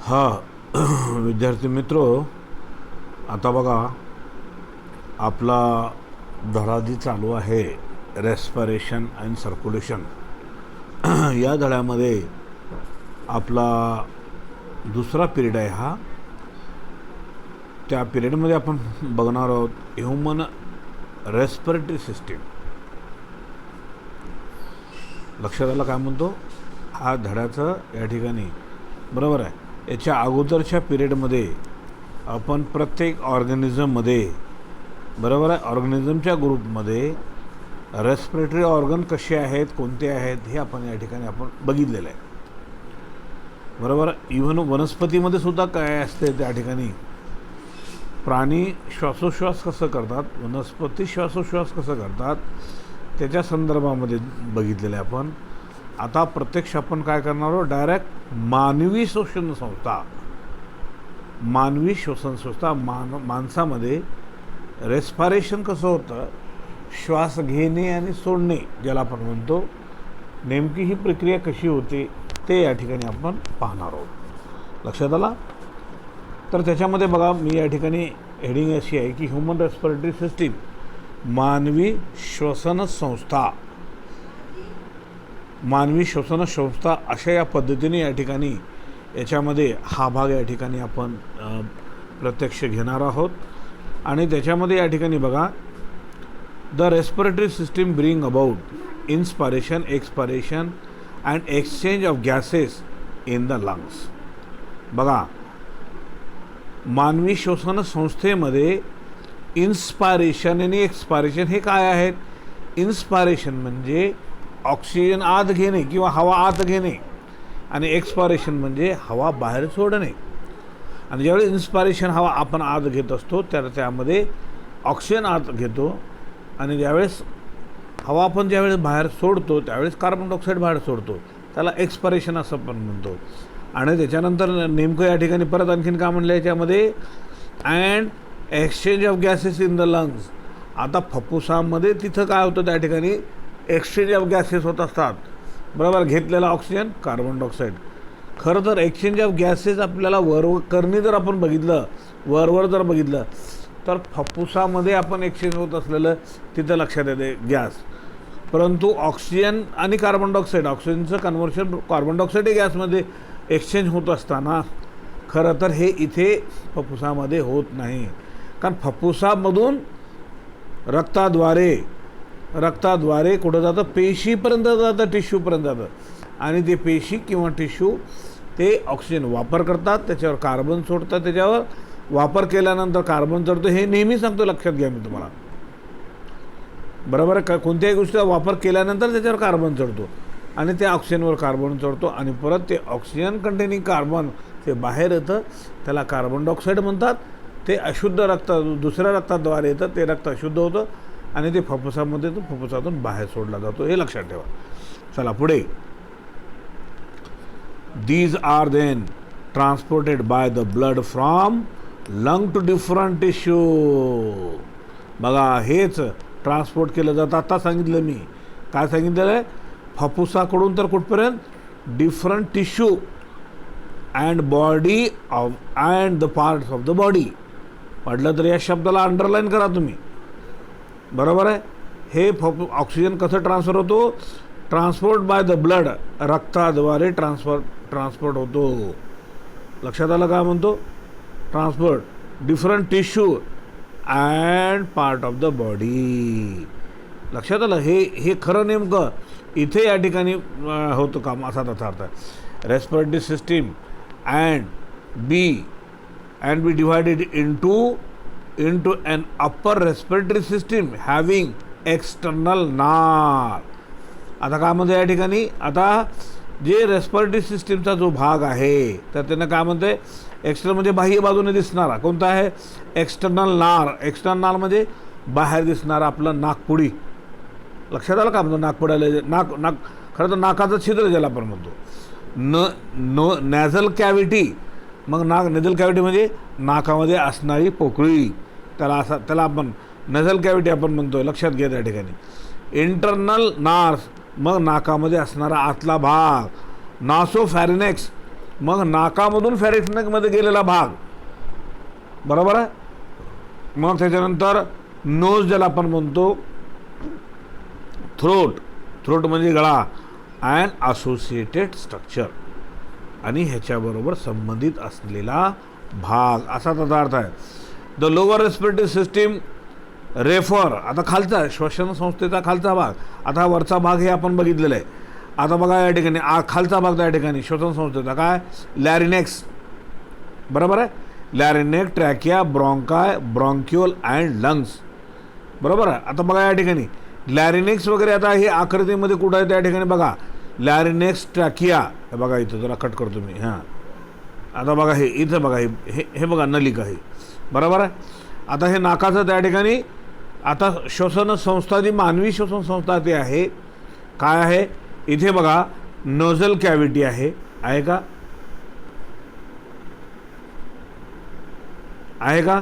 हा विद्यार्थी मित्र, आता बघा आपला धडा जी चालू आहे रेस्पिरेशन अँड सर्क्युलेशन या धड्यामध्ये आपला दुसरा पिरियड आहे हा. त्या पिरियडमध्ये आपण बघणार आहोत ह्युमन रेस्पिरेटरी सिस्टीम. लक्षात आलं काय म्हणतो हा धड्याचं या ठिकाणी, बरोबर आहे. याच्या अगोदरच्या पिरियडमध्ये आपण प्रत्येक ऑर्गॅनिझममध्ये, बरोबर आहे, ऑर्गॅनिझमच्या ग्रुपमध्ये रेस्पिरेटरी ऑर्गन कसे आहेत, कोणते आहेत हे आपण या ठिकाणी आपण बघितलेलं आहे, बरोबर. इव्हन वनस्पतीमध्ये सुद्धा काय असते त्या ठिकाणी, प्राणी श्वासोश्वास कसं करतात, वनस्पती श्वासोश्वास कसं करतात त्याच्या संदर्भामध्ये बघितलेलं आहे आपण. आता प्रत्यक्ष आपण काय करणार आहोत, डायरेक्ट मानवी श्वसन संस्था माणसामध्ये रेस्पिरेशन कसं होतं, श्वास घेणे आणि सोडणे ज्याला आपण म्हणतो, नेमकी ही प्रक्रिया कशी होते ते या ठिकाणी आपण पाहणार आहोत. लक्षात आला. तर त्याच्यामध्ये बघा मी या ठिकाणी हेडिंग अशी आहे की ह्युमन रेस्पिरेटरी सिस्टीम, मानवी श्वसन संस्था अशा या पद्धतीने या ठिकाणी याच्यामध्ये हा भाग या ठिकाणी आपण प्रत्यक्ष घेणार आहोत. आणि त्याच्यामध्ये या ठिकाणी बघा, the respiratory system bring about inspiration, expiration and exchange of gases in the lungs. बघा, मानवी श्वसन संस्थेमध्ये इन्स्पायरेशन आणि एक्सपायरेशन हे काय आहेत. इन्स्पायरेशन म्हणजे ऑक्सिजन आत घेणे किंवा हवा आत घेणे, आणि एक्सपायरेशन म्हणजे हवा बाहेर सोडणे. आणि ज्यावेळेस इन्स्पायरेशन हवा आपण आत घेत असतो तर त्यामध्ये ऑक्सिजन आत घेतो, आणि ज्यावेळेस हवा आपण ज्यावेळेस बाहेर सोडतो त्यावेळेस कार्बन डायऑक्साईड बाहेर सोडतो, त्याला एक्सपायरेशन असं पण म्हणतो. आणि त्याच्यानंतर नेमकं या ठिकाणी परत आणखीन काय म्हणलं याच्यामध्ये, and exchange of gases in the lungs. आता फुफ्फुसामध्ये तिथं काय होतं, त्या ठिकाणी एक्सचेंज ऑफ गॅसेस होत असतात, बरोबर. घेतलेला ऑक्सिजन, कार्बन डायऑक्साईड. खरं तर एक्सचेंज ऑफ गॅसेस आपल्याला करणी जर आपण बघितलं, वरवर जर बघितलं तर फुफ्फुसामध्ये आपण एक्सचेंज होत असलेलं तिथं लक्षात येते गॅस. परंतु ऑक्सिजन आणि कार्बन डायऑक्साईड, ऑक्सिजनचं कन्व्हर्शन कार्बन डायऑक्साईड गॅसमध्ये एक्सचेंज होत असताना खरं तर हे इथे फुफ्फुसामध्ये होत नाही. कारण फुफ्फुसामधून रक्ताद्वारे कुठं जातं, पेशीपर्यंत जातं, टिश्यूपर्यंत जातं. आणि ते पेशी किंवा टिश्यू ते ऑक्सिजन वापर करतात, त्याच्यावर कार्बन सोडतात, त्याच्यावर वापर केल्यानंतर कार्बन चढतो. हे नेहमी सांगतो, लक्षात घ्या मी तुम्हाला, बरोबर आहे. कोणत्याही गोष्टीचा वापर केल्यानंतर त्याच्यावर कार्बन चढतो आणि त्या ऑक्सिजनवर कार्बन चढतो, आणि परत ते ऑक्सिजन कंटेनिंग कार्बन ते बाहेर येतं, त्याला कार्बन डायऑक्साईड म्हणतात. ते अशुद्ध रक्त दुसऱ्या रक्ताद्वारे येतं, ते रक्त अशुद्ध होतं आणि ते फुफ्फुसामध्ये येतं, फुफ्फुसातून बाहेर सोडला जातो. हे लक्षात ठेवा. चला पुढे. These are then transported by the blood from lung to different tissue. बघा, हेच ट्रान्सपोर्ट केलं जातं. आता सांगितलं मी, काय सांगितलेलं आहे, फुफ्फुसाकडून तर कुठपर्यंत, different tissue and body of and the parts of the body. पडलं तर या शब्दाला अंडरलाईन करा तुम्ही, बरोबर आहे. हे ऑक्सिजन कसं ट्रान्सफर होतो, ट्रान्सपोर्ट बाय द ब्लड, रक्ताद्वारे ट्रान्सपोर्ट होतो. लक्षात आलं काय म्हणतो, transport different tissue and part of the body. लक्षात आलं. हे खरं नेमकं इथे या ठिकाणी होतं काम, असा त्याचा अर्थ आहे. Respiratory system and be divided into an upper respiratory system having external नाळ. आता काय म्हणते या ठिकाणी, आता जे रेस्पिरेटरी सिस्टीमचा जो भाग आहे तर त्यांना काय म्हणते, एक्सटर्नल म्हणजे बाह्य बाजूने दिसणारा कोणता आहे, एक्सटर्नल नाळ. एक्सटर्नल नाळ म्हणजे बाहेर दिसणारा आपलं नाकपुडी. लक्षात आलं का म्हणतो, नाकपुड्याला नाक खरं तर नाकाचं छिद्र ज्याला आपण म्हणतो. नॅझल कॅव्हिटी, मग नेझल कॅव्हिटी म्हणजे नाकामध्ये असणारी पोकळी, त्याला आपण नेझल कॅव्हिटी आपण म्हणतो. लक्षात घ्या त्या ठिकाणी. इंटरनल नार्स, मग नाकामध्ये असणारा आतला भाग. नासोफॅरिनेक्स मग नाकामधून फॅरिंक्समध्ये गेलेला भाग, बरोबर आहे. मग त्याच्यानंतर नोज ज्याला आपण म्हणतो, थ्रोट म्हणजे गळा, अँड असोसिएटेड स्ट्रक्चर, आणि ह्याच्याबरोबर संबंधित असलेला भाग, असा त्याचा अर्थ आहे. The lower respiratory system refer, आता खालचा श्वसन संस्थेचा खालचा भाग, आता हा वरचा भाग हे आपण बघितलेला आहे. आता बघा या ठिकाणी खालचा भाग त्या ठिकाणी श्वसन संस्थेचा काय, लॅरिनेक्स, बरोबर आहे. लॅरिनेक, ट्रॅकिया, ब्रॉन्काय, ब्रॉन्क्युल अँड लंग्स, बरोबर आहे. आता बघा या ठिकाणी लॅरिनेक्स वगैरे, आता हे आकृतीमध्ये कुठं आहे त्या ठिकाणी बघा, लॅरिनेक्स, ट्रॅकिया, हे बघा इथं जरा कट करतो मी, हां. आता बघा हे इथं बघा, हे बघा नलिका, हे बरोबर आहे. आता हे नाकाचं त्या ठिकाणी, आता श्वसन संस्था जी मानवी श्वसन संस्था ती आहे, काय आहे इथे बघा, नोझल कॅव्हिटी आहे का, आहे का,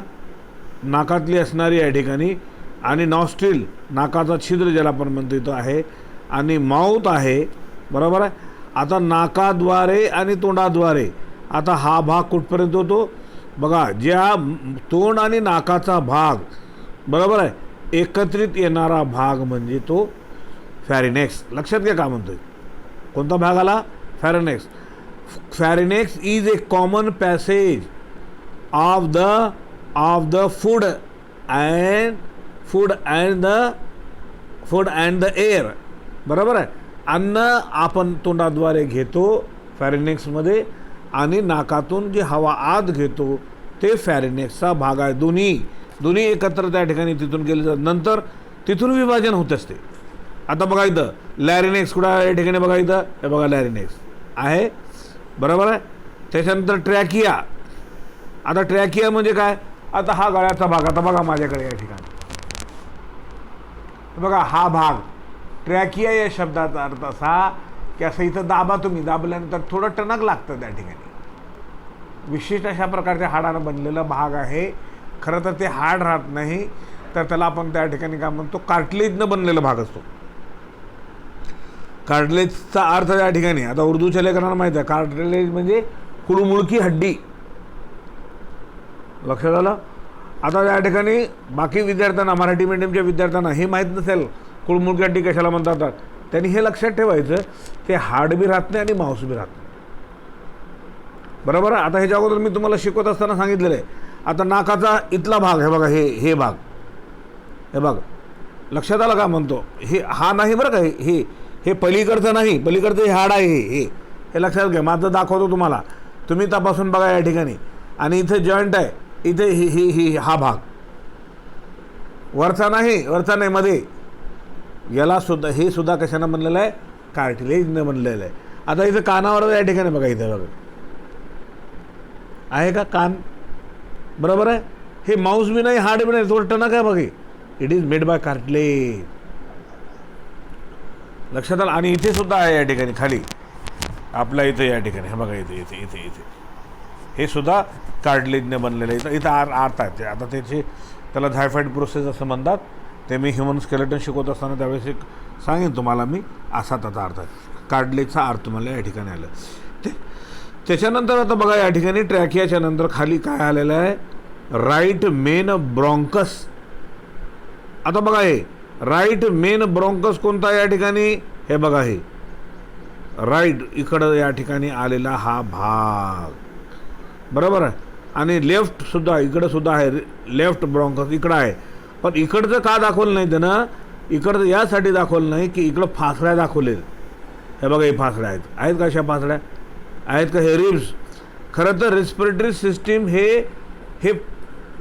नाकातली असणारी या ठिकाणी, आणि नॉस्ट्रिल, नाकाचा छिद्र ज्याला आपण म्हणतो इथं आहे, आणि माउथ आहे, बरोबर आहे. आता नाकाद्वारे आणि तोंडाद्वारे, आता हा भाग कुठपर्यंत होतो बघा, ज्या तोंड आणि नाकाचा भाग, बरोबर आहे, एकत्रित येणारा भाग म्हणजे तो फॅरिनेक्स. लक्षात घ्या का म्हणतोय, कोणता भाग आला, pharynx. Pharynx is a common passage of the food and the air, बरोबर आहे. अन्न आपण तोंडाद्वारे घेतो फॅरिनेक्समध्ये, आणि नाकातून जी हवा आत घेतो ते फॅरिनेक्सचा भाग आहे. दोन्ही एकत्र त्या ठिकाणी तिथून गेले जातात, नंतर तिथून विभाजन होत असते. आता बघा इथं लॅरिनेक्स कुठं आहे या ठिकाणी, बघा इथं, हे बघा लॅरिनेक्स आहे, बरोबर आहे. त्याच्यानंतर ट्रॅकिया, आता ट्रॅकिया म्हणजे काय, आता हा गळ्याचा भाग, आता बघा माझ्याकडे या ठिकाणी बघा हा भाग, ट्रॅकिया या शब्दाचा अर्थ असा की असं इथं दाबा, तुम्ही दाबल्यानंतर थोडं टणक लागतं त्या ठिकाणी, विशिष्ट अशा प्रकारच्या हाडानं बनलेला भाग आहे. खरं तर ते हाड राहत नाही, तर त्याला आपण त्या ठिकाणी काय म्हणतो, कार्टिलेजनं बनलेला भाग असतो. कार्टिलेजचा अर्थ त्या ठिकाणी, आता उर्दूच्या लेखनाला माहिती आहे, कार्टिलेज म्हणजे कुडमुळकी हड्डी, लक्षात आलं. आता या ठिकाणी बाकी विद्यार्थ्यांना, मराठी मीडियमच्या विद्यार्थ्यांना हे माहीत नसेल कुडमुळकी हड्डी कशाला म्हणतात, त्यांनी हे लक्षात ठेवायचं, ते हाड बी राहत नाही आणि मांस बी राहत नाही, बरोबर. आता ह्याच्या अगोदर मी तुम्हाला शिकवत असताना सांगितलेलं आहे. आता नाकाचा इथला भाग, हे बघा, हे भाग, हे बघ, लक्षात आलं का म्हणतो, हा नाही बरं का, हे पलीकडचं नाही, पलीकडचं हे हाड आहे, हे लक्षात घ्या. माझं दाखवतो तुम्हाला, तुम्ही तपासून बघा या ठिकाणी. आणि इथे जॉईंट आहे, इथे हा भाग, वरचा नाही मध्ये, याला सुद्धा, हे सुद्धा कशानं बनलेलं आहे, कार्टिलेजनं बनलेलं आहे. आता इथं कानावर या ठिकाणी बघा, इथे बघा आहे का कान, बरोबर आहे. हे मांस बी नाही, हाड बी नाही, थोडं टणक आहे बघे, it is made by cartilage, लक्षात आलं. आणि इथे सुद्धा आहे या ठिकाणी खाली आपल्या इथे या ठिकाणी, हे बघा इथे हे सुद्धा कार्टिलेजने बनलेलं आहे. इथं अर्थ आहे. आता त्याला झायफाईड प्रोसेस असं म्हणतात, ते मी ह्युमन स्केलेटन शिकवत असताना त्यावेळेस एक सांगेन तुम्हाला मी, असा त्याचा अर्थ आहे. कार्टिलेजचा अर्थ तुम्हाला या ठिकाणी आलं. त्याच्यानंतर आता बघा या ठिकाणी ट्रॅकियाच्या नंतर खाली काय आलेलं आहे, राईट मेन ब्रॉन्कस. आता बघा हे राईट मेन ब्रॉन्कस कोणता या ठिकाणी, हे बघा हे राईट इकडं या ठिकाणी आलेला हा भाग, बरोबर आहे. आणि लेफ्ट सुद्धा इकडं सुद्धा आहे, लेफ्ट ब्रॉन्कस इकडं आहे. पण इकडचं का दाखवलं नाही त्यानं, इकडचं यासाठी दाखवलं नाही की इकडं फासड्या दाखवले, हे बघा हे फासड्या आहेत का, अशा फासड्या आहेत का, हे रिब्स. खरं तर रेस्पिरेटरी सिस्टीम हे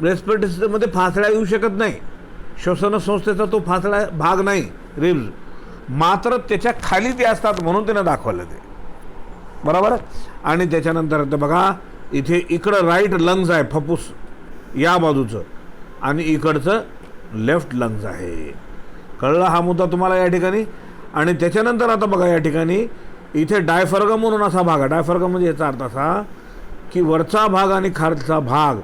रेस्पिरेटरी सिस्टममध्ये फासड्या येऊ शकत नाही, श्वसन संस्थेचा तो फासडा भाग नाही रिब्स, मात्र त्याच्या खाली ते असतात म्हणून त्यानं दाखवलं ते, बरोबर. आणि त्याच्यानंतर बघा इथे इकडं राईट लंग्स आहे, फुफ्फुस या बाजूचं, आणि इकडचं लेफ्ट लंग्स आहे. कळलं हा मुद्दा तुम्हाला या ठिकाणी. आणि त्याच्यानंतर आता बघा या ठिकाणी इथे डायफर्गम म्हणून असा भाग आहे. डायफर्गम म्हणजे याचा अर्थ असा की वरचा भाग आणि खालचा भाग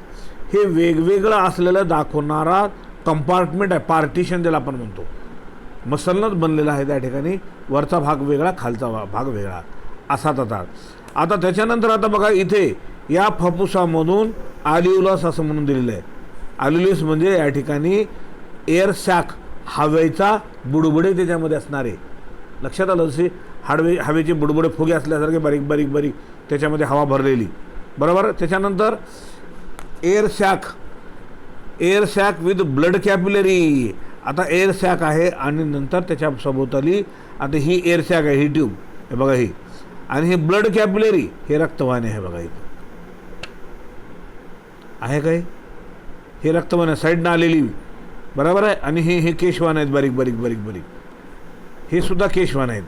हे वेगवेगळं असलेलं दाखवणारा कंपार्टमेंट आहे, पार्टिशन ज्याला आपण म्हणतो, मसलनच बनलेला आहे त्या ठिकाणी. वरचा भाग वेगळा, खालचा भाग वेगळा, असा त्याचा. आता त्याच्यानंतर आता बघा इथे या फुफ्फुसामधून आल्व्हिओलस असं म्हणून दिलेलं आहे. आल्व्हिओलस म्हणजे या ठिकाणी एअर सॅक, हवेचा बुडबुडे त्याच्यामध्ये असणारे. लक्षात आलं, जसे हवेचे बुडबुडे फुगे असल्यासारखे बारीक बारीक बारीक त्याच्यामध्ये हवा भरलेली, बरोबर. त्याच्यानंतर air sac with blood capillary. आता एअर सॅक आहे आणि नंतर त्याच्या सभोवताली आता ही एअर सॅक आहे, ही ट्यूब हे बघा ही, आणि हे ब्लड कॅपिलरी हे रक्तवाहिनी आहे बघा इथं आहे काय, हे रक्तवाहिनी साईडनं आलेली, बरोबर आहे. आणि हे केशवान आहेत बारीक बारीक बारीक बारीक, हे सुद्धा केशवान आहेत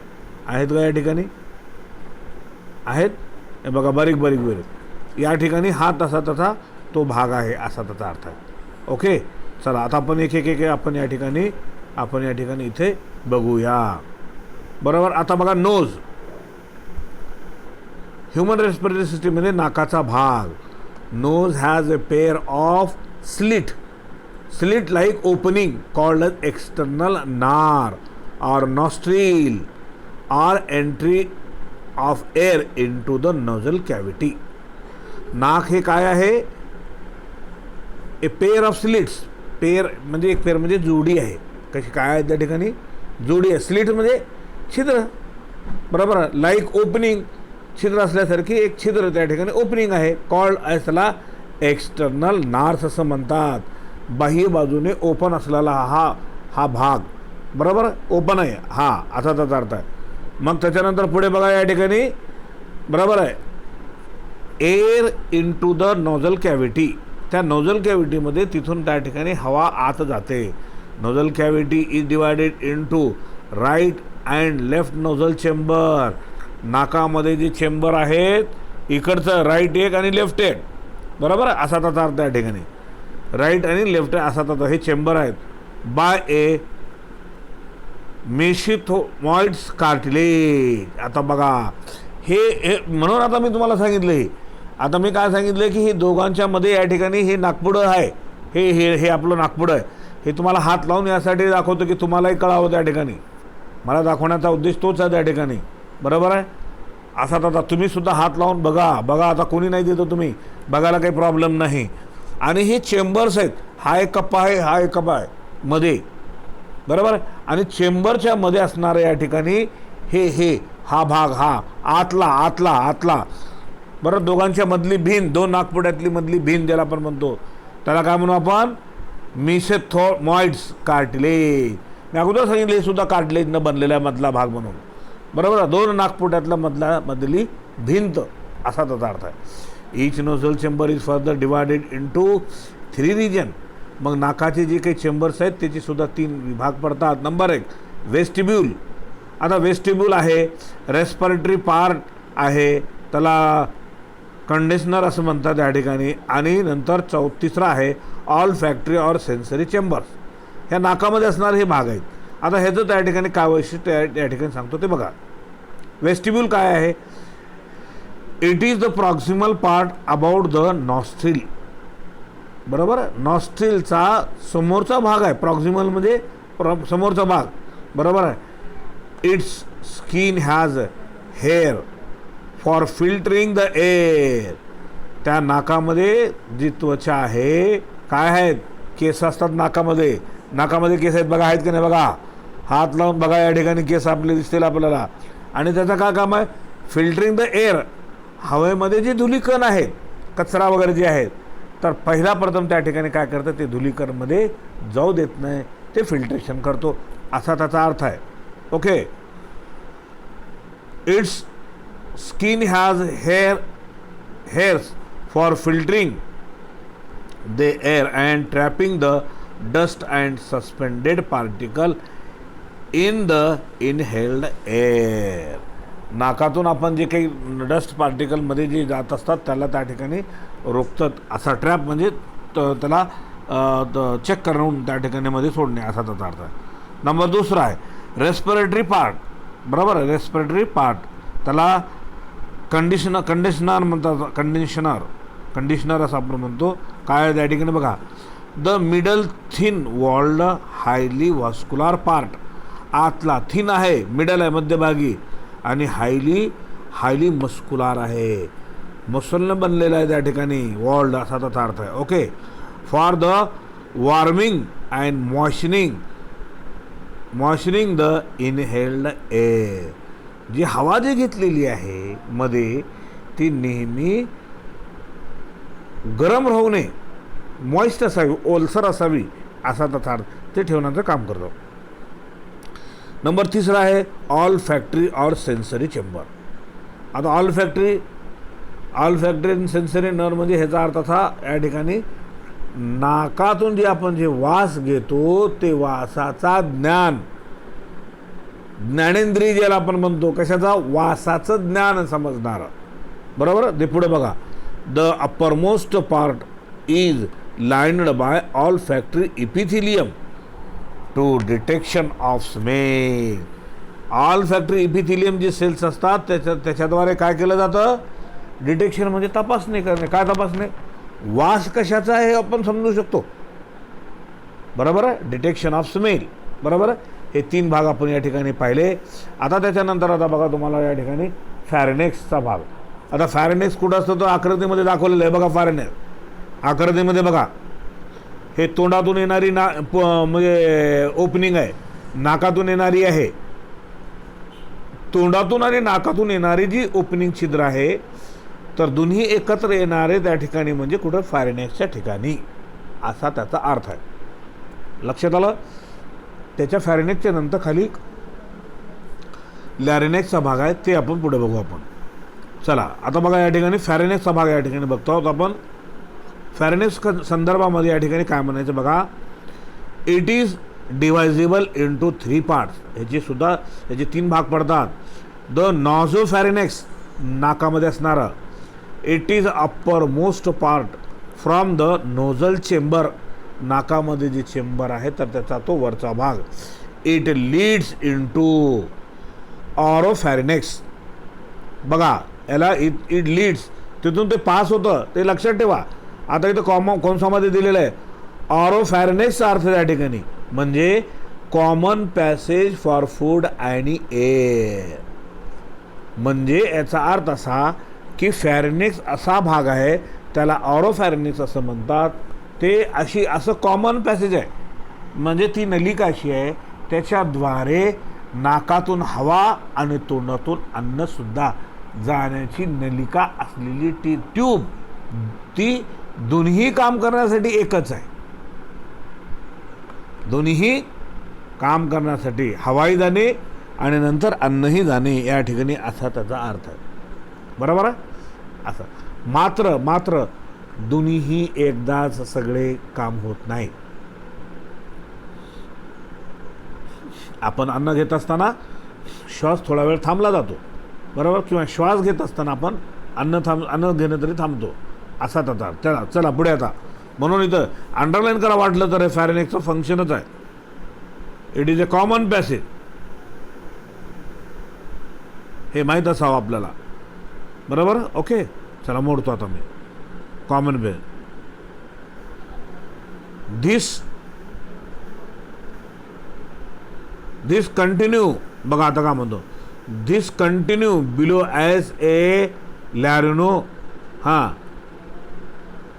का या ठिकाणी आहेत, हे बघा बारीक बारीक बारीक. या ठिकाणी हा तसा तो भाग आहे असा त्याचा अर्थ आहे. ओके, चला आता आपण एक आपण या ठिकाणी इथे बघूया, बरोबर. आता बघा नोज, ह्युमन रेस्पिरेटरी सिस्टीममध्ये नाकाचा भाग. Nose has a pair of slit like opening called as external nare or nostril or entry of air into the nasal cavity. नाक हे काय आहे, ए पेअर ऑफ स्लिट्स. पेअर म्हणजे एक पेअर म्हणजे जोडी आहे, कशी काय आहे त्या ठिकाणी जोडी आहे. स्लिट म्हणजे छिद्र, बरोबर. लाईक ओपनिंग, छिद्र असल्यासारखी एक छिद्र त्या ठिकाणी ओपनिंग आहे. कॉल्ड एज, त्याला एक्सटर्नल नार्स असं म्हणतात. बाह्य बाजूने ओपन असलेला हा भाग, बरोबर, ओपन आहे हा, असा त्याचा अर्थ आहे. मग त्याच्यानंतर पुढे बघा या ठिकाणी, बरोबर आहे, air into the nasal cavity. त्या नोझल कॅव्हिटीमध्ये तिथून त्या ठिकाणी हवा आत जाते. Nasal cavity is divided into right and left nasal chamber. नाकामध्ये जे चेंबर आहेत, इकडचं राईट एक आणि लेफ्ट एक, बरोबर, असा त्याचा अर्थ त्या ठिकाणी. राईट आणि लेफ्ट असा त्याचा हे चेंबर आहेत. बाय ए मेशिथोमॉइड्स कार्टिलेज. आता बघा हे म्हणून आता मी तुम्हाला सांगितलं, हे आता मी काय सांगितलं की हे दोघांच्या मध्ये या ठिकाणी हे नागपुडं आहे, हे हे हे आपलं नागपुडं आहे. हे तुम्हाला हात लावून यासाठी दाखवतो की तुम्हालाही कळावं, त्या ठिकाणी मला दाखवण्याचा उद्देश तोच आहे त्या ठिकाणी, बरोबर आहे. असा आता तुम्ही सुद्धा हात लावून बघा. आता कोणी नाही देतो, तुम्ही बघायला काही प्रॉब्लेम नाही. आणि हे चेंबर्स आहेत, हा एक कप्पा आहे, हा एक कप्पा आहे मध्ये, बरोबर. आणि चेंबरच्या मध्ये असणाऱ्या या ठिकाणी हा भाग, हा आतला, बरं. दोघांच्या मधली भिन, दोन नागपुड्यातली मधली भिन ज्याला आपण म्हणतो, त्याला काय म्हणू आपण, मेशिथोमॉइड्स कार्टिलेज. मी अगोदर सांगितले हे सुद्धा कार्टिलेजनं बनलेला मधला भाग म्हणून, बरोबर. दोन नागपुड्यातला मधली भिंत असा त्याचा अर्थ आहे. Each nasal chamber is further divided into 3 region. मग नाकाचे जे काही चेंबर्स आहेत त्याचे सुद्धा 3 विभाग पडतात. Number 1 vestibule. आता वेस्टिब्यूल आहे, रेस्पिरेटरी पार्ट आहे, त्याला कंडिशनर असं म्हणतात या ठिकाणी. आणि नंतर तिसरा आहे ऑल फॅक्टरी और सेन्सरी चेंबर्स. ह्या नाकामध्ये असणारे हे भाग आहेत. आता ह्याचं त्या ठिकाणी काय वैशिष्ट्य या ठिकाणी सांगतो ते बघा. वेस्टिब्यूल काय आहे, it is the proximal part about the nostril, बरोबर. नॉस्ट्रिलचा समोरचा भाग आहे, प्रॉक्सिमल म्हणजे समोरचा भाग, बरोबर आहे. It's skin has hair for filtering the air. त्या नाकामध्ये जी त्वचा आहे, काय आहेत, केस असतात नाकामध्ये केस आहेत बघा, आहेत की नाही बघा. हात लावून बघा, या ठिकाणी केस आपले दिसतील आपल्याला. आणि त्याचं काय काम आहे, फिल्टरिंग द एअर. हवेमध्ये जे धुलीकण आहेत, कचरा वगैरे जे आहेत, तर पहिला प्रथम त्या ठिकाणी काय करतं, ते धुलीकणमध्ये जाऊ देत नाही, ते फिल्ट्रेशन करतो, असा त्याचा अर्थ आहे. Okay. It's skin has hairs for filtering the air and trapping the dust and suspended particle in the inhaled air. नाकातून आपण जे काही डस्ट पार्टिकलमध्ये जे जात असतात त्याला त्या ठिकाणी रोखतात, असा ट्रॅप म्हणजे त्याला चेक करून त्या ठिकाणी मध्ये सोडणे, असा त्याचा अर्थ आहे. नंबर 2 आहे रेस्पिरेटरी पार्ट, बरोबर आहे. रेस्पिरेटरी पार्ट त्याला कंडिशनर म्हणतात, कंडिशनर असं आपण म्हणतो. काय त्या ठिकाणी बघा, the middle thin walled highly vascular part. आतला थिन आहे, मिडल आहे मध्यभागी, आणि हायली हायली मस्कुलार आहे, मसलनं बनलेला आहे त्या ठिकाणी, वॉल्ड असा त्याचा अर्थ आहे. Okay. For the warming and moistening the inhaled air. जी हवा जी घेतलेली आहे मध्ये ती नेहमी गरम राहू नये, मॉइस्ट असावी, ओलसर असावी असा त्याचा अर्थ ते ठेवण्याचं काम करतो. नंबर 3 आहे all factory or sensory chamber. आता ऑल फॅक्टरी आणि सेन्सरी नर म्हणजे ह्याचा अर्थ असा या ठिकाणी नाकातून जे आपण जे वास घेतो ते वासाचा ज्ञानेंद्रिय ज्याला आपण म्हणतो, कशाचा, वासाचं ज्ञान समजणारं. बरोबर. ते पुढे बघा, the uppermost part is lined by olfactory epithelium to detection of smell. Olfactory epithelium जे सेल्स असतात त्याच्याद्वारे काय केलं जातं, डिटेक्शन म्हणजे तपासणी करणे. काय तपासणे, वास कशाचा आहे आपण समजू शकतो. बरोबर आहे. Detection of smell. बरोबर. हे 3 भाग आपण या ठिकाणी पाहिले. आता त्याच्यानंतर आता बघा तुम्हाला या ठिकाणी फॅरेनेक्सचा भाग. आता फॅरेनेक्स कुठं असतं तो आकृतीमध्ये दाखवलेलं आहे बघा. फॅरेनेक्स आकृतीमध्ये बघा, हे तोंडातून येणारी म्हणजे ओपनिंग आहे, नाकातून येणारी आहे, तोंडातून आणि नाकातून येणारी जी ओपनिंग छिद्र आहे, तर दोन्ही एकत्र येणारे त्या ठिकाणी म्हणजे कुठं, फॅरेनेक्सच्या ठिकाणी असा त्याचा अर्थ आहे. लक्षात आलं. त्याच्या फॅरेनेक्सच्या नंतर खाली लॅरेनेक्सचा भाग आहे, ते आपण पुढे बघू आपण. चला आता बघा या ठिकाणी फॅरेनेक्सचा भाग या ठिकाणी बघतो आहोत आपण. फॅरेनेक्स संदर्भामध्ये या ठिकाणी काय म्हणायचं बघा, it is divisible into 3 parts. ह्याचे 3 भाग पडतात. द नॉझोफॅरेनेक्स नाकामध्ये असणारं, it is uppermost part from the nasal chamber. नाकामध्ये जे चेंबर आहे तर त्याचा तो वरचा भाग. It leads into oropharynx. बघा याला इट लीड्स, तिथून ते पास होतं ते लक्षात ठेवा. आता इथं कॉन्सामध्ये दिलेलं आहे ऑरोफॅरेनेक्सचा अर्थ त्या ठिकाणी म्हणजे कॉमन पॅसेज फॉर फूड आणि एअर. म्हणजे याचा अर्थ असा की फॅरेनेक्स असा भाग आहे त्याला ऑरोफॅरेनेक्स असं म्हणतात. ते असं कॉमन पॅसेज आहे, म्हणजे ती नलिका अशी आहे त्याच्याद्वारे नाकातून हवा आणि तोंडातून अन्नसुद्धा जाण्याची नलिका असलेली ती ट्यूब, ती दोन्ही काम करण्यासाठी एकच आहे. दोन्ही काम करण्यासाठी हवाई जाणे आणि नंतर अन्नही जाणे या ठिकाणी असा त्याचा अर्थ आहे. बरोबर आहे. असं मात्र दोन्हीही एकदाच सगळे काम होत नाही. आपण अन्न घेत असताना श्वास थोडा वेळ थांबला जातो. बरोबर. किंवा श्वास घेत असताना आपण अन्न घेणं तरी थांबतो असा त्याचा. चला पुढे आता. म्हणून इथं अंडरलाईन करा वाटलं तर फॅरेनेक्सचं फंक्शनच आहे. It is a common passage, हे माहीत असावं आपल्याला. बरोबर. ओके. चला मोडतो आता मी. Common passage. This continue. बघा आता का म्हणतो, this continue below as a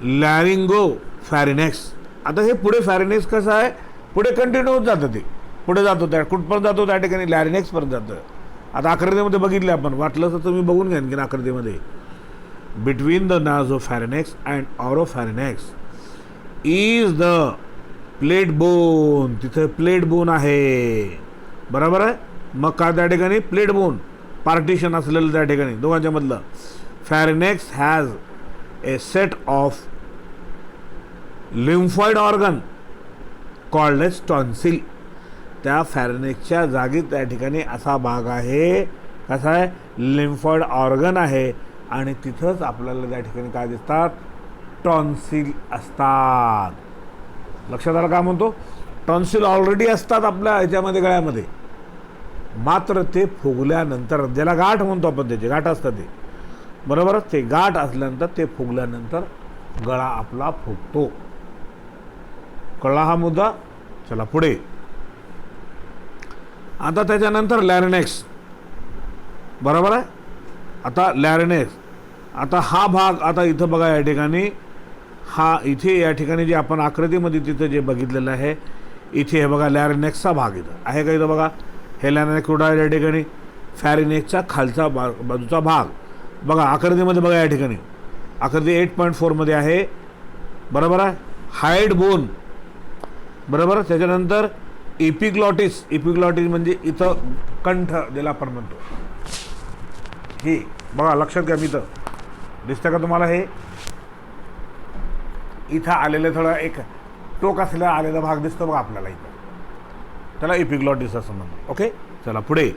laryngopharynx. आता हे पुढे फॅरेनेक्स कसं आहे, पुढे कंटिन्यू होत जातं, ते पुढे जातो त्या कुठपर्यंत जातो त्या ठिकाणी लॅरिनेक्सपर्यंत जातं. आता आकृतीमध्ये बघितले आपण, वाटलं तर तुम्ही बघून घ्या आणखी आकृतीमध्ये. Between the nasopharynx and oropharynx is the plate bone. तिथे प्लेट बोन आहे. बरोबर आहे. मग काय त्या ठिकाणी प्लेट बोन पार्टिशन असलेलं त्या ठिकाणी दोघांच्या मधलं. Pharynx has a set of lymphoid organ called as tonsil. त्या फॅरेनेक्सच्या जागी त्या ठिकाणी असा भाग आहे, कसा आहे, लिम्फॉइड ऑर्गन आहे आणि तिथंच आपल्याला त्या ठिकाणी काय दिसतात, टॉन्सिल असतात. लक्षात आलं काय म्हणतो, टॉन्सिल ऑलरेडी असतात आपल्या ह्याच्यामध्ये गळ्यामध्ये, मात्र ते फुगल्यानंतर, ज्याला गाठ म्हणतो आपण, त्याचे गाठ असतात ते. बरोबर. ते गाठ असल्यानंतर ते फुगल्यानंतर गळा आपला फुगतो. कळला हा मुद्दा. चला पुढे. आता त्याच्यानंतर लॅरिनेक्स. बरोबर आहे. आता लॅरिनेक्स, आता हा भाग, आता इथं बघा या ठिकाणी, हा इथे या ठिकाणी जे आपण आकृतीमध्ये तिथं जे बघितलेलं आहे, इथे हे बघा लॅरिनेक्सचा भाग इथं आहे का, इथं बघा हे लॅरिनेक्स कुठं आहे या ठिकाणी, फॅरिनेक्सचा खालचा बाजूचा भाग बघा आकृतीमध्ये, बघा या ठिकाणी आकृती 8.4 मध्ये आहे, बरोबर आहे. हाईड बोन, बरोबर. त्याच्यानंतर एपिग्लॉटिस, एपिग्लॉटिस म्हणजे इथं कंठ ज्याला आपण म्हणतो, हे बघा लक्षात घ्या, इथं दिसतं का तुम्हाला, हे इथं आलेलं थोडं एक टोक असलेला आलेला भाग दिसतो बघा आपल्याला इथं, त्याला एपिग्लॉटिस असं म्हणतात. ओके, चला पुढे,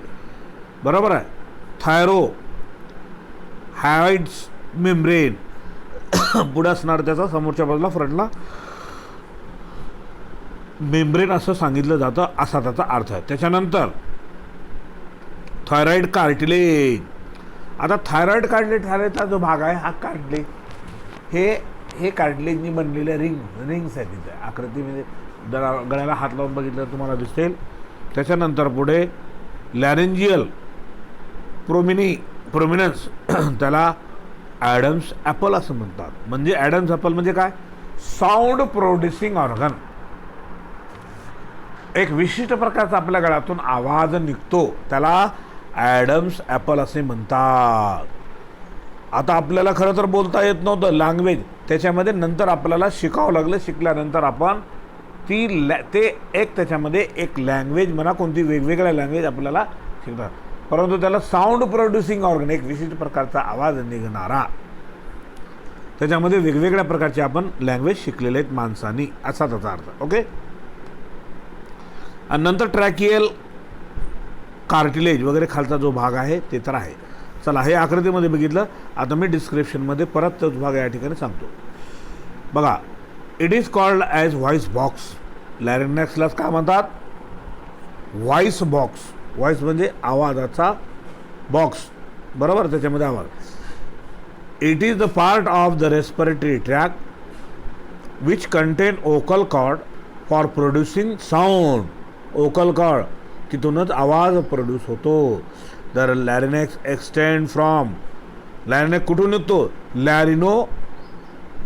बरोबर आहे. थायरो हायड्स मेम्ब्रेन, पुढे असणार त्याचा समोरच्या बाजूला फ्रंटला मेम्ब्रेन असं सांगितलं जातं, असा त्याचा अर्थ आहे. त्याच्यानंतर थायरॉइड कार्टिलेज. आता थायरॉइड थायरॉइडचा जो भाग आहे हा कार्टिलेज, हे कार्टिलेजनी बनलेल्या रिंग्स आहेत तिथे आकृतीमध्ये, जरा गळ्याला हात लावून बघितलं तुम्हाला दिसेल. त्याच्यानंतर पुढे लॅरेंजियल प्रोमिनन्स, त्याला ॲडम्स ॲपल असं म्हणतात. म्हणजे ॲडम्स ॲपल म्हणजे काय, साऊंड प्रोड्युसिंग ऑर्गन. एक विशिष्ट प्रकारचा आपल्या गळ्यातून आवाज निघतो, त्याला ॲडम्स ॲपल असे म्हणतात. आता आपल्याला खरं तर बोलता येत नव्हतं लँग्वेज, त्याच्यामध्ये नंतर आपल्याला शिकावं लागलं. शिकल्यानंतर आपण ते एक त्याच्यामध्ये एक लँग्वेज म्हणा, कोणती वेगवेगळ्या लँग्वेज आपल्याला शिकतात, परंतु त्याला साऊंड प्रोड्युसिंग ऑर्गन, एक विशिष्ट प्रकारचा आवाज निघणारा, त्याच्यामध्ये वेगवेगळ्या प्रकारचे आपण लँग्वेज शिकलेले आहेत माणसांनी, असा त्याचा अर्थ. ओके, आणि नंतर ट्रॅकियल कार्टिलेज वगैरे खालचा जो भाग आहे ते तर आहे. चला, हे आकृतीमध्ये बघितलं. आता मी डिस्क्रिप्शनमध्ये परत तोच भाग या ठिकाणी सांगतो. बघा, it is called as voice box. लॅरिनेक्सलाच काय म्हणतात, व्हॉइस बॉक्स. व्हॉइस म्हणजे आवाजाचा बॉक्स, बरोबर, त्याच्यामध्ये आवाज. It is the part of the respiratory tract which contain vocal cord for producing sound. Vocal cord, तिथूनच आवाज प्रोड्यूस होतो. The larynx extend from, larynx कुठून निघतो,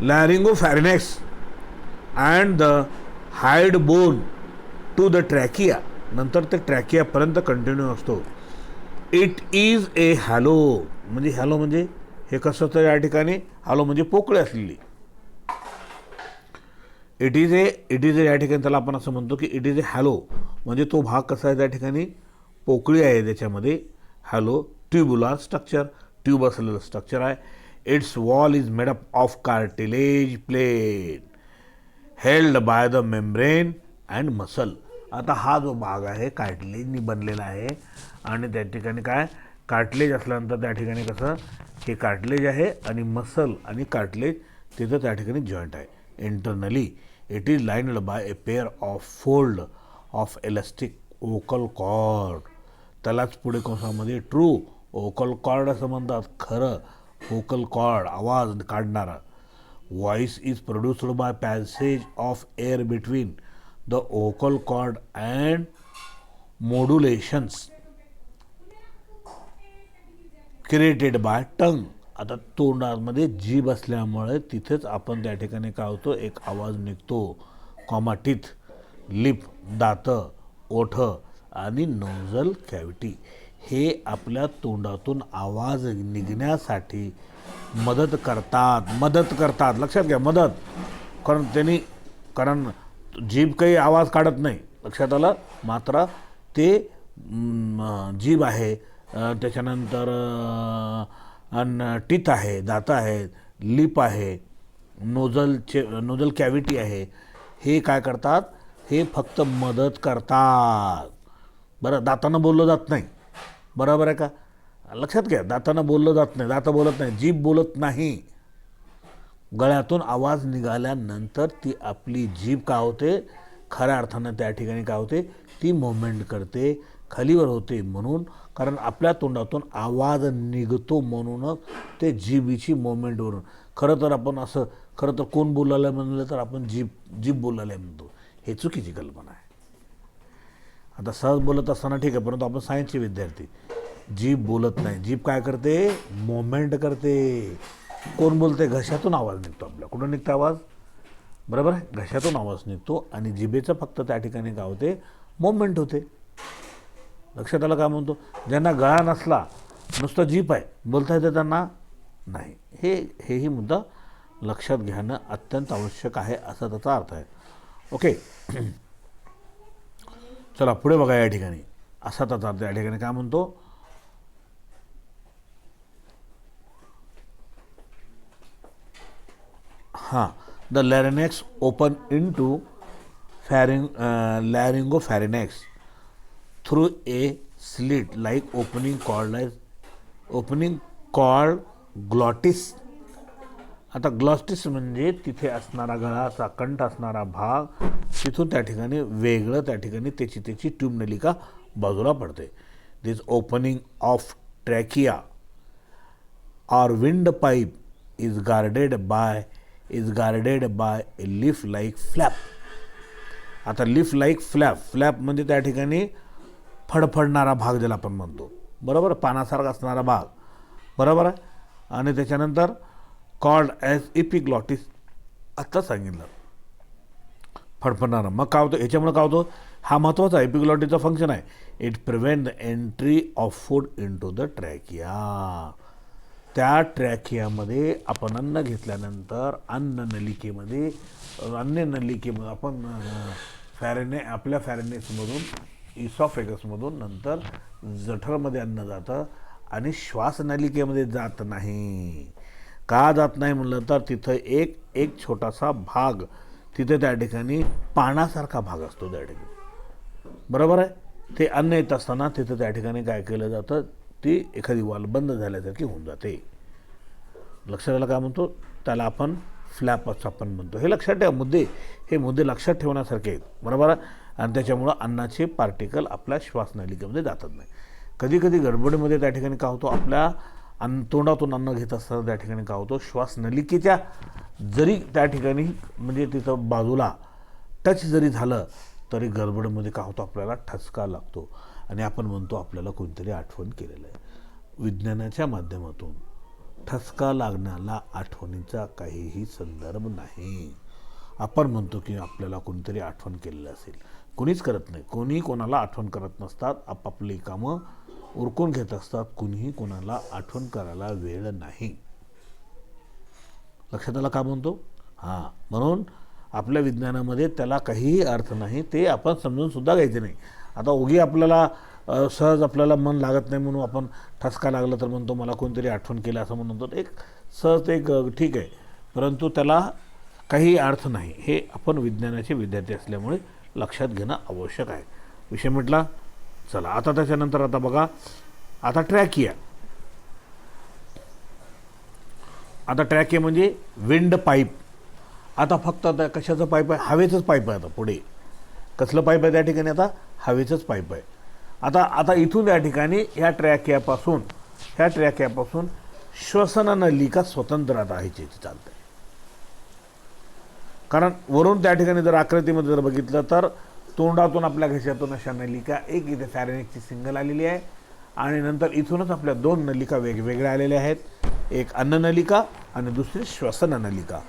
laryngopharynx and the hyoid bone to the trachea. नंतर ते ट्रॅकियापर्यंत continue असतो. It is a hollow, म्हणजे हॅलो म्हणजे हे कसं तर या ठिकाणी हॅलो म्हणजे पोकळी असलेली. इट इज ए या ठिकाणी त्याला आपण असं म्हणतो की इट इज ए हॅलो, म्हणजे तो भाग कसा आहे त्या ठिकाणी पोकळी आहे त्याच्यामध्ये. हॅलो ट्यूबुलर स्ट्रक्चर, ट्यूब असलेलं स्ट्रक्चर आहे. It's wall is made up of cartilage plate held by the membrane and muscle. आता हा जो भाग आहे कार्टिलेजनी बनलेला आहे, आणि त्या ठिकाणी काय कार्टिलेज असल्यानंतर त्या ठिकाणी कसं हे कार्टिलेज आहे आणि मसल आणि कार्टिलेज तिथं त्या ठिकाणी जॉईंट आहे. Internally it is lined by a pair of fold of elastic vocal cord. त्यालाच पुढे कंसामध्ये ट्रू ओकल कॉर्ड असं म्हणतात, खरं ओकल कॉर्ड, आवाज काढणारा. Voice is produced by passage of air between the vocal cord and modulations created by tongue. आता तोंडामध्ये जीभ असल्यामुळे तिथेच आपण त्या ठिकाणी काय होतो, एक आवाज निघतो. कॉमा टीथ, लिप, दात, ओठ आणि नोझल कॅव्हिटी हे आपल्या तोंडातून आवाज निघण्यासाठी मदत करतात. लक्षात घ्या, मदत. कारण जीभ काही आवाज काढत नाही, लक्षात आलं. मात्र ते जीभ आहे, त्याच्यानंतर टीथ आहे, दात आहेत, लिप आहे, नोझल कॅव्हिटी आहे. हे काय करतात, हे फक्त मदत करतात. बरं, दातानं बोललं जात नाही, बरोबर आहे का, लक्षात घ्या. दातानं बोललं जात नाही, दात बोलत नाही, जीभ बोलत नाही. गळ्यातून आवाज निघाल्यानंतर ती आपली जीभ काय होते, खऱ्या अर्थानं त्या ठिकाणी काय होते, ती मूवमेंट करते, खालीवर होते. म्हणून कारण आपल्या तोंडातून आवाज निघतो म्हणूनच ते जीभीची मूवमेंटवरून. खरं तर आपण असं खरं तर कोण बोलायला म्हणलं तर आपण जीभ बोलायला म्हणतो, हे चुकीची कल्पना आहे. आता सहज बोलत असताना ठीक आहे, परंतु आपण सायन्सचे विद्यार्थी, जीभ बोलत नाही, जीभ काय करते, मोमेंट करते. कोण बोलते, घशातून आवाज निघतो आपला. कुठून निघतो आवाज, बरोबर आहे, घशातून आवाज निघतो आणि जिभेचं फक्त त्या ठिकाणी काय होते, मोमेंट होते. लक्षात आलं काय म्हणतो. ज्यांना गळा नसला, नुसतं जीभ आहे, बोलता येतं त्यांना नाही. हेही मुद्दा लक्षात घेणं अत्यंत आवश्यक आहे, असा त्याचा अर्थ आहे. ओके, चला पुढे बघा. या ठिकाणी असा त्याचा अर्थ या ठिकाणी काय म्हणतो, हां, the larynx open into laryngopharynx through a slit like opening called glottis. आता ग्लॉस्टिस म्हणजे तिथे असणारा गळाचा कंठ असणारा भाग, तिथून त्या ठिकाणी वेगळं त्या ठिकाणी त्याची ट्यूब नलिका बाजूला पडते. दिस ओपनिंग ऑफ ट्रॅकिया और wind pipe is guarded by A leaf like flap. आता लिफ लाईक फ्लॅप म्हणजे त्या ठिकाणी फडफडणारा भाग ज्याला आपण म्हणतो, बरोबर, पानासारखा असणारा भाग, बरोबर आहे. आणि त्याच्यानंतर कॉल्ड ॲज इपिग्लॉटिस, आत्ता सांगितलं, फडफडणारा. मग काय होतं, ह्याच्यामुळे काय होतं, हा महत्त्वाचा आहे, एपिग्लॉटिसचा फंक्शन आहे. It prevent the entry of food into the trachea. त्या ट्रॅकियामध्ये आपण अन्न घेतल्यानंतर अन्न नलिकेमध्ये आपण आपल्या फॅरेनेक्समधून, इसॉफेगसमधून नंतर जठरमध्ये अन्न जातं आणि श्वासनलिकेमध्ये जात नाही. का जात नाही म्हणलं तर तिथं एक छोटासा भाग, तिथे त्या ठिकाणी पानासारखा भाग असतो त्या ठिकाणी, बरोबर आहे. ते अन्न येत असताना तिथं त्या ठिकाणी काय केलं जातं, ती एखादी वाल बंद झाल्यासारखी होऊन जाते. लक्षात आलं काय म्हणतो, त्याला आपण फ्लॅप असं आपण म्हणतो. हे लक्षात ठेवा, हे मुद्दे लक्षात ठेवण्यासारखे आहेत, बरोबर आहे. आणि त्याच्यामुळं अन्नाचे पार्टिकल आपल्या श्वासनलिकेमध्ये जातात नाही. कधी कधी गडबडीमध्ये त्या ठिकाणी काय होतो, आपल्या तोंडातून अन्न घेत असताना त्या ठिकाणी काय होतो, श्वासनलिकेच्या जरी त्या ठिकाणी म्हणजे तिथं बाजूला टच जरी झालं तरी गडबडीमध्ये काय होतं, आपल्याला ठसका लागतो आणि आपण म्हणतो आपल्याला कोणतरी आठवण केलेलं आहे. विज्ञानाच्या माध्यमातून ठसका लागण्याला आठवणीचा काहीही संदर्भ नाही. आपण म्हणतो की आपल्याला कोणतरी आठवण केलेलं असेल, कोणीच करत नाही. कोणी कोणाला आठवण करत नसतात, आपापली कामं उरकून घेत असतात. कुणीही कोणाला आठवण करायला वेळ नाही. लक्षात आला का म्हणतो. हां, म्हणून आपल्या विज्ञानामध्ये त्याला काहीही अर्थ नाही, ते आपण समजून सुद्धा घ्यायचे नाही. आता उगी आपल्याला सहज आपल्याला मन लागत नाही म्हणून आपण ठसका लागला तर म्हणतो मला कोणतरी आठवण केलं असं म्हणतो, एक सहज एक ठीक आहे, परंतु त्याला काही अर्थ नाही. हे आपण विज्ञानाचे विद्यार्थी असल्यामुळे लक्षात घेणं आवश्यक आहे. विषय म्हटला. चला आता त्याच्यानंतर आता बघा, आता ट्रॅकिया. आता ट्रॅकिया म्हणजे विंड पाईप. आता फक्त आता कशाचं पाईप आहे, हवेचंच पाईप आहे. आता पुढे कसलं पाईप आहे त्या ठिकाणी, आता हवेचंच पाईप आहे. आता इथून त्या ठिकाणी ह्या ट्रॅकियापासून श्वसन नलिका स्वतंत्र आता ह्याची चालते. कारण वरून त्या ठिकाणी जर आकृतीमध्ये जर बघितलं तर तोंडातून आपल्या घशातून अशा नलिका, एक इथे फॅरेनेक्सची सिंगल आलेली आहे आणि नंतर इथूनच आपल्या दोन नलिका वेगवेगळ्या आलेल्या आहेत, एक अन्न नलिका आणि दुसरी श्वसन नलिका.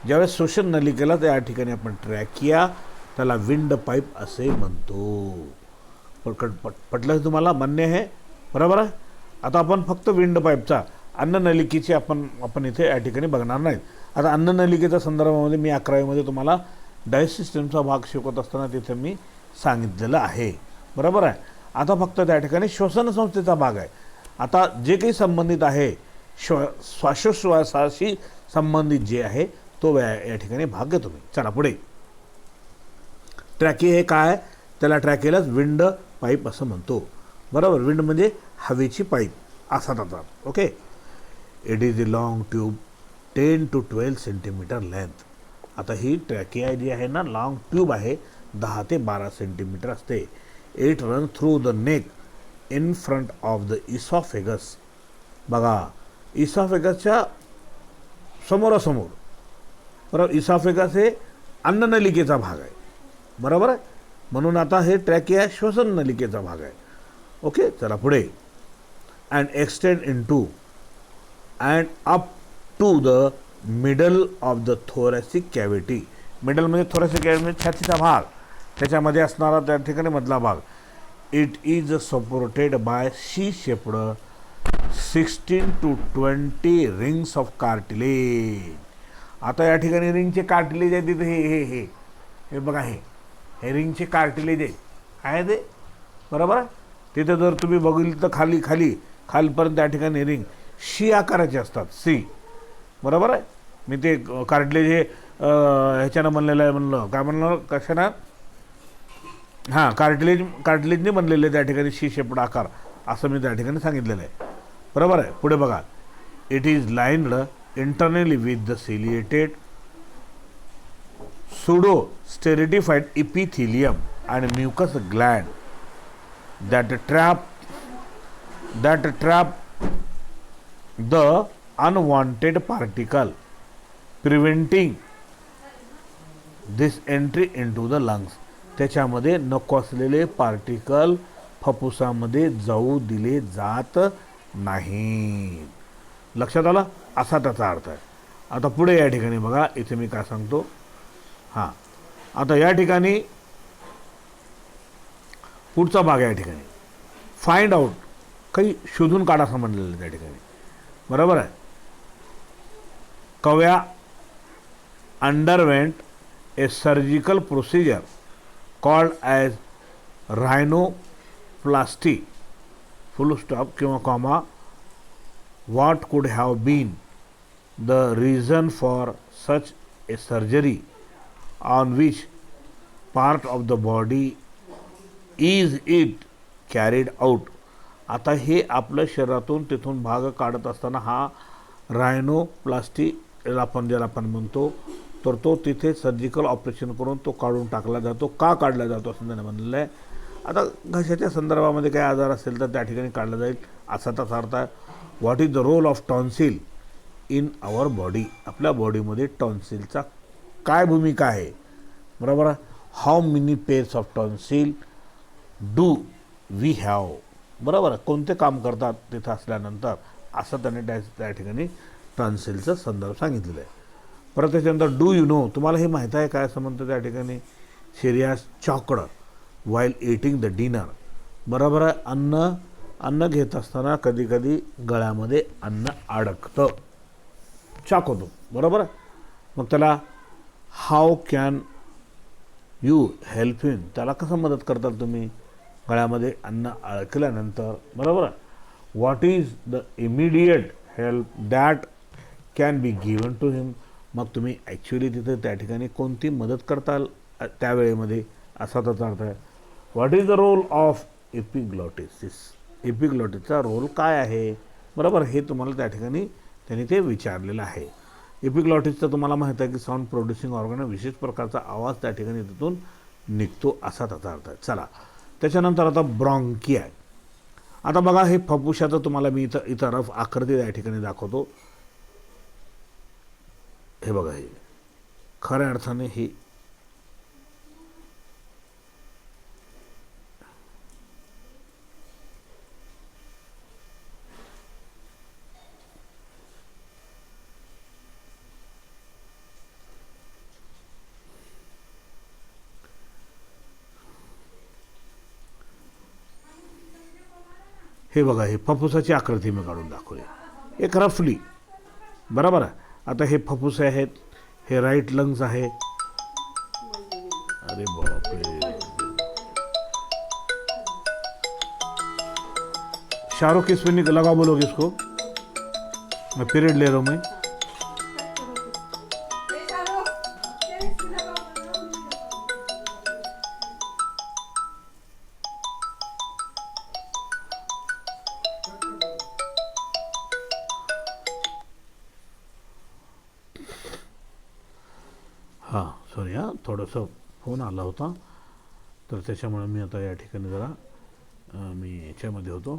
ज्यावेळेस श्वसन नलिकेला त्या ठिकाणी आपण ट्रॅकिया, त्याला विंड पाईप असे म्हणतो. पटलं तुम्हाला, मान्य आहे, बरोबर आहे. आता आपण फक्त विंड पाईपचा, अन्न नलिकेची आपण इथे या ठिकाणी बघणार नाहीत. आता अन्न नलिकेच्या संदर्भामध्ये मी 11वीमध्ये तुम्हाला डायजेस्ट सिस्टमचा भाग शिकवत असताना तिथे मी सांगितलेलं आहे, बरोबर आहे. आता फक्त त्या ठिकाणी श्वसन संस्थेचा भाग आहे. आता जे काही संबंधित आहे श्वासोश्वासाशी संबंधित जे आहे तो या ठिकाणी भाग घेतो मी. चला पुढे. ट्रॅकी हे काय, त्याला ट्रॅकेलाच विंड पाईप असं म्हणतो, बरोबर. विंड म्हणजे हवेची पाईप असा जातात. Okay. It is a long tube 10 to 12 centimetre length. आता ही ट्रॅकिया जी आहे ना, लॉंग ट्यूब आहे, 10 ते 12 सेंटीमीटर असते. It run through the neck in front of the oesophagus. बघा, इसॉफेगसच्या समोरासमोर, बरोबर. इसॉफेगस हे अन्न नलिकेचा भाग आहे, बरोबर आहे. म्हणून आता हे ट्रॅकिया श्वसन नलिकेचा भाग आहे. ओके, चला पुढे. and extend into and up to the middle of the thoracic cavity. Middle म्हणजे thoracic cavity म्हणजे छातीचा भाग, त्याच्यामध्ये असणारा त्या ठिकाणी मधला भाग. It is supported by C-shaped 16 to 20 rings of cartilage. आता या ठिकाणी रिंगचे कार्टिलेज आहे तिथे हे हे हे बघा, हे रिंगचे कार्टिलेज आहे ते, बरोबर आहे. तिथे जर तुम्ही बघितलं तर खाली खाली खालपर्यंत त्या ठिकाणी रिंग शी आकाराचे असतात, सी, बरोबर आहे. मी ते कार्टिलेज हे ह्याच्यानं बनलेलं आहे म्हणलं, काय म्हणलं, कशानं, हां, कार्टिलेजने बनलेले त्या ठिकाणी शी शेपड आकार असं मी त्या ठिकाणी सांगितलेलं आहे, बरोबर आहे. पुढे बघा, it is lined internally with the ciliated pseudo stratified epithelium and mucous gland that trap the unwanted particle, preventing this entry into the lungs. त्याच्यामध्ये नको असलेले पार्टिकल फुफ्फुसामध्ये जाऊ दिले जात नाही. लक्षात आलं, असा त्याचा अर्थ आहे. आता पुढे या ठिकाणी बघा, इथे मी काय सांगतो, हां, आता या ठिकाणी पुढचा भाग या ठिकाणी फाइंड आउट, काही शोधून काढा असं म्हणलेलं आहे त्या ठिकाणी, बरोबर आहे. Kavya underwent a surgical procedure called as rhinoplasty, full stop किंवा comma. What could have been the reason for such a surgery, on which part of the body is it carried out? आता हे आपल्या शरीरातून तिथून भाग काढत असताना हा रायनोप्लास्टी आपण ज्याला आपण म्हणतो, तर तो तिथे सर्जिकल ऑपरेशन करून तो काढून टाकला जातो. का काढला जातो असं त्याने म्हणलेलं आहे. आता घशाच्या संदर्भामध्ये काही आजार असेल तर त्या ठिकाणी काढला जाईल असा त्याचा अर्थ आहे. What is the role of tonsil in our body, आपल्या बॉडीमध्ये टॉन्सिलचा काय भूमिका आहे, बरोबर आहे. How many pairs of tonsil do we have, बरोबर आहे. कोणते काम करतात तिथं असल्यानंतर, असं त्याने त्या ठिकाणी टॉन्सिलचा संदर्भ सांगितलेला आहे. परत त्याच्यानंतर डू यू नो, तुम्हाला हे माहीत आहे काय असं म्हणतं त्या ठिकाणी, serious chalked while eating the dinner, बरोबर आहे. अन्न घेत असताना कधी कधी गळ्यामध्ये अन्न अडकतं, चॉक होतो, बरोबर आहे. मग त्याला हाऊ कॅन यू हेल्प हिम, त्याला कसं मदत करताल तुम्ही गळ्यामध्ये अन्न अडकल्यानंतर, बरोबर आहे. What is the immediate help that can be given to him, मग तुम्ही ॲक्च्युली तिथे त्या ठिकाणी कोणती मदत करताल त्यावेळेमध्ये, असा त्याचा अर्थ आहे. What is the role of epiglottis, एपिग्लॉटिसचा रोल काय आहे, बरोबर, हे तुम्हाला त्या ठिकाणी त्यांनी ते विचारलेलं आहे. एपिग्लॉटिसचं तुम्हाला माहीत आहे की साऊंड प्रोड्युसिंग ऑर्गन, विशेष प्रकारचा आवाज त्या ठिकाणी तिथून निघतो असा त्याचा अर्थ आहे. चला, त्याच्यानंतर आता ब्रॉन्की आहे. आता बघा, हे फुफ्फुसाचं तुम्हाला मी इथं रफ आकृती त्या ठिकाणी दाखवतो. हे बघा, हे खऱ्या अर्थाने हे बघा, हे फुफ्फुसाची आकृती मी काढून दाखवली एक रफली, बरोबर आहे. आता हे फुफ्फुस आहेत, हे राईट लंग्स आहे. अरे बापरे, शाहरुख किस पे लगा बोलोगे इसको, मैं पीरियड ले रहा हूँ मैं. हां, सॉरी, हां, थोडंसं फोन आला होता तर त्याच्यामुळे मी आता या ठिकाणी जरा मी याच्यामध्ये होतो.